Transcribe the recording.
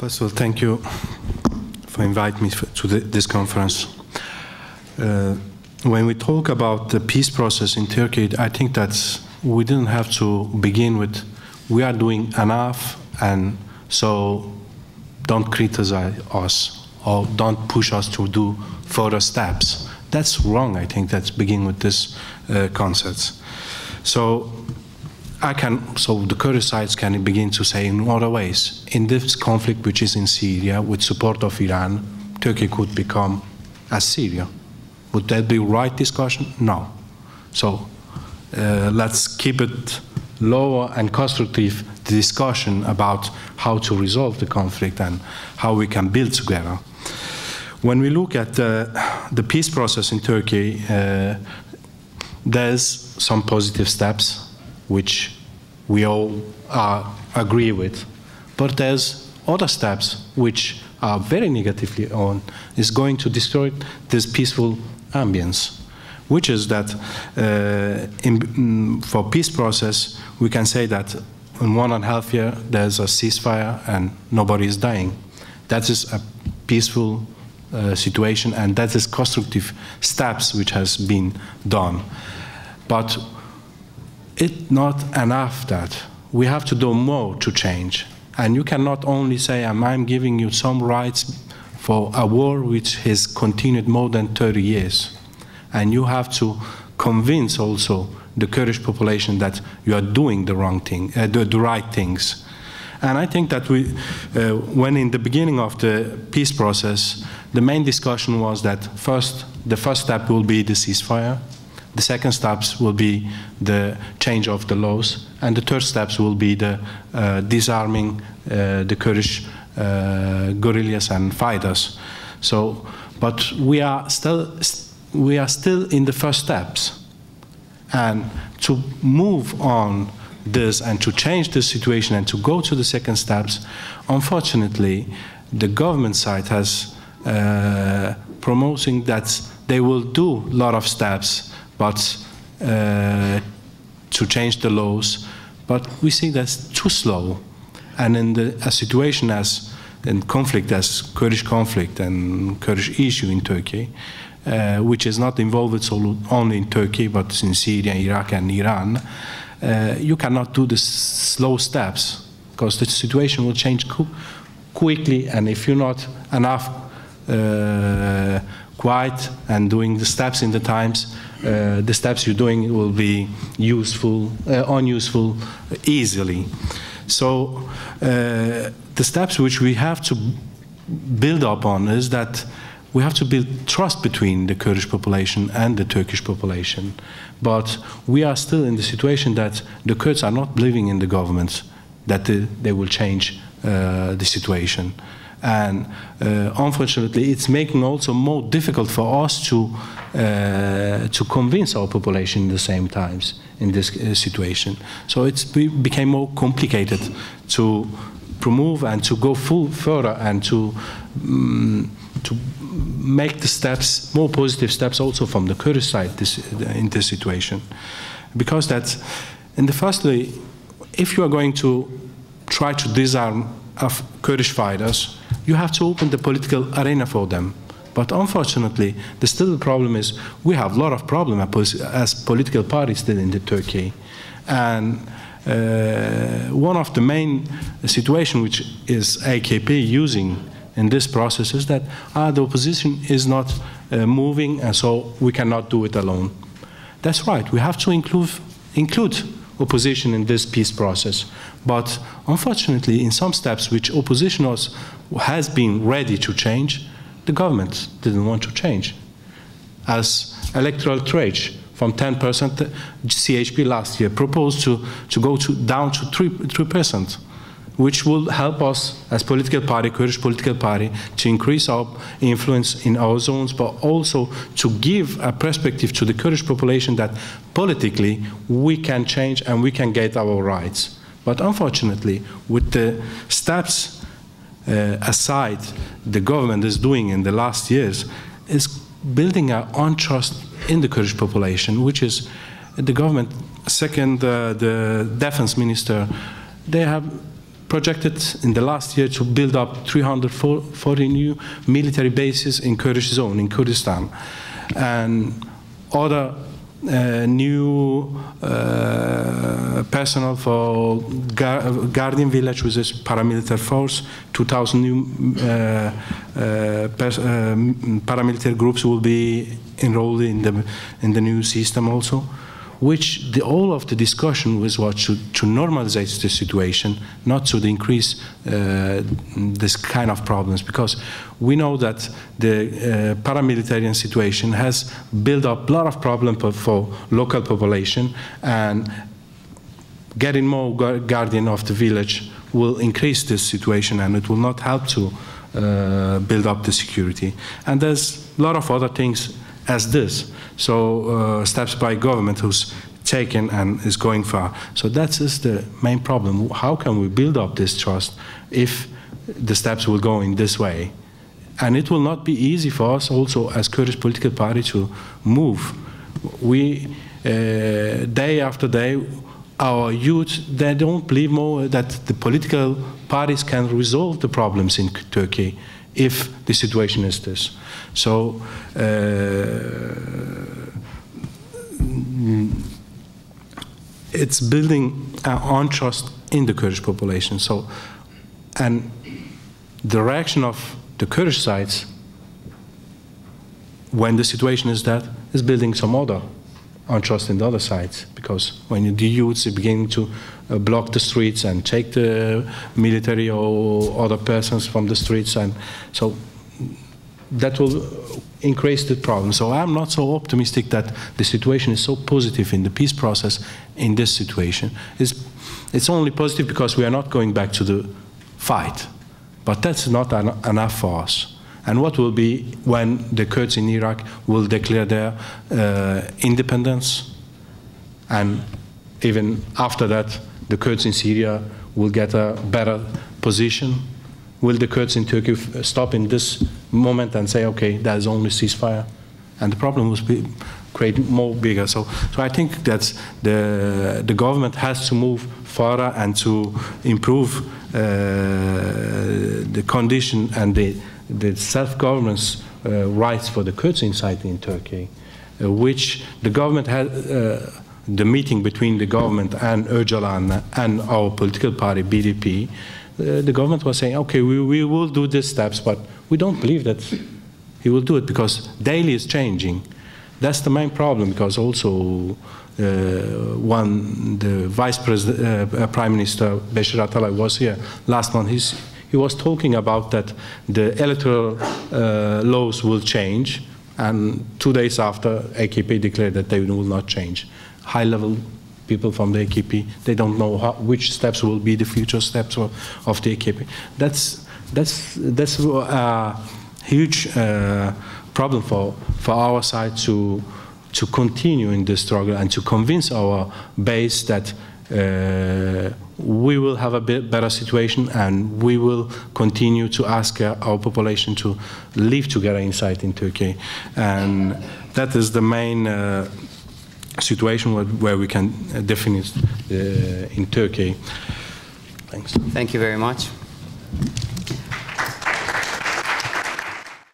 First of all, thank you for inviting me to this conference. When we talk about the peace process in Turkey, I think that we didn't have to begin with, we are doing enough, and so don't criticize us or don't push us to do further steps. That's wrong, I think, that's begin with this concept. So the Kurdish sides can begin to say in other ways, in this conflict which is in Syria, with support of Iran, Turkey could become as Syria. Would that be right discussion? No. So let's keep it lower and constructive discussion about how to resolve the conflict and how we can build together. When we look at the peace process in Turkey, there's some positive steps which we all agree with, but there's other steps which are very negatively on, is going to destroy this peaceful ambience, which is that for peace process, we can say that in 1.5 years there's a ceasefire and nobody is dying. That is a peaceful situation, and that is constructive steps which has been done. But it's not enough that we have to do more to change. And you cannot only say, I'm giving you some rights for a war which has continued more than 30 years. And you have to convince also the Kurdish population that you are doing the wrong thing, the right things. And I think that when in the beginning of the peace process, the main discussion was that the first step will be the ceasefire, the second steps will be the change of the laws, and the third steps will be the disarming the Kurdish guerrillas and fighters. So, but we are still in the first steps, and to move on this and to change the situation and to go to the second steps, unfortunately, the government side has promoting that they will do a lot of steps, but to change the laws, but we see that's too slow. And in a situation as in conflict, as Kurdish conflict and Kurdish issue in Turkey, which is not involved only in Turkey, but in Syria, Iraq, and Iran, you cannot do the slow steps, because the situation will change quickly, and if you're not enough quiet and doing the steps in the times, the steps you're doing will be unuseful easily. So the steps which we have to build up on is that we have to build trust between the Kurdish population and the Turkish population. But we are still in the situation that the Kurds are not believing in the government, that they will change the situation. And unfortunately, it's making also more difficult for us to convince our population in the same times in this situation. So it became more complicated to promote and to go further and to make the steps, more positive steps also from the Kurdish side in this situation. Because that, in the first place, if you are going to try to disarm Kurdish fighters, you have to open the political arena for them. But unfortunately, the problem is we have a lot of problems as political parties still in Turkey. And one of the main situations which is AKP using in this process is that the opposition is not moving, and so we cannot do it alone. That's right, we have to include opposition in this peace process. But unfortunately, in some steps which opposition has been ready to change, the government didn't want to change. As electoral trade from 10%, CHP last year proposed to go down to 3%, which will help us as political party, Kurdish political party, to increase our influence in our zones, but also to give a perspective to the Kurdish population that politically we can change and we can get our rights. But unfortunately, with the steps aside the government is doing in the last years, is building an untrust in the Kurdish population, which is the government, second the defense minister, they have projected in the last year to build up 340 new military bases in Kurdish zone, in Kurdistan. And other new personnel for Guardian Village, which is paramilitary force. 2,000 new paramilitary groups will be enrolled in the new system also, which all of the discussion was what to normalize the situation, not to increase this kind of problems, because we know that the paramilitary situation has built up a lot of problems for local population, and getting more guardian of the village will increase this situation, and it will not help to build up the security. And there's a lot of other things as this. So steps by government who's taken and is going far. So that is the main problem. How can we build up this trust if the steps will go in this way? And it will not be easy for us also as Kurdish political party to move. We, day after day, our youth, they don't believe more that the political parties can resolve the problems in Turkey if the situation is this. So it's building on trust in the Kurdish population. So, and the reaction of the Kurdish sides when the situation is that is building some other untrust in the other sides, because when the youths are beginning to block the streets and take the military or other persons from the streets, and so that will increase the problem. So I'm not so optimistic that the situation is so positive in the peace process in this situation. It's only positive because we are not going back to the fight, but that's not enough for us. And what will be when the Kurds in Iraq will declare their independence, and even after that, the Kurds in Syria will get a better position? Will the Kurds in Turkey stop in this moment and say, okay, there's only ceasefire? And the problem will be create more bigger. So I think that the government has to move further and to improve the condition and the self-governance rights for the Kurds inside in Turkey, which the government had, the meeting between the government and Öcalan and our political party, BDP, the government was saying, okay, we will do these steps, but we don't believe that he will do it because daily is changing. That's the main problem, because also when the Vice President, Prime Minister Bashir Atalay was here last month, he was talking about that the electoral laws will change, and 2 days after, AKP declared that they will not change. High-level people from the AKP, they don't know which steps will be the future steps of the AKP. That's a huge problem for our side to continue in this struggle and to convince our base that we will have a better situation, and we will continue to ask our population to live together inside in Turkey. And that is the main situation where we can define it in Turkey. Thanks. Thank you very much.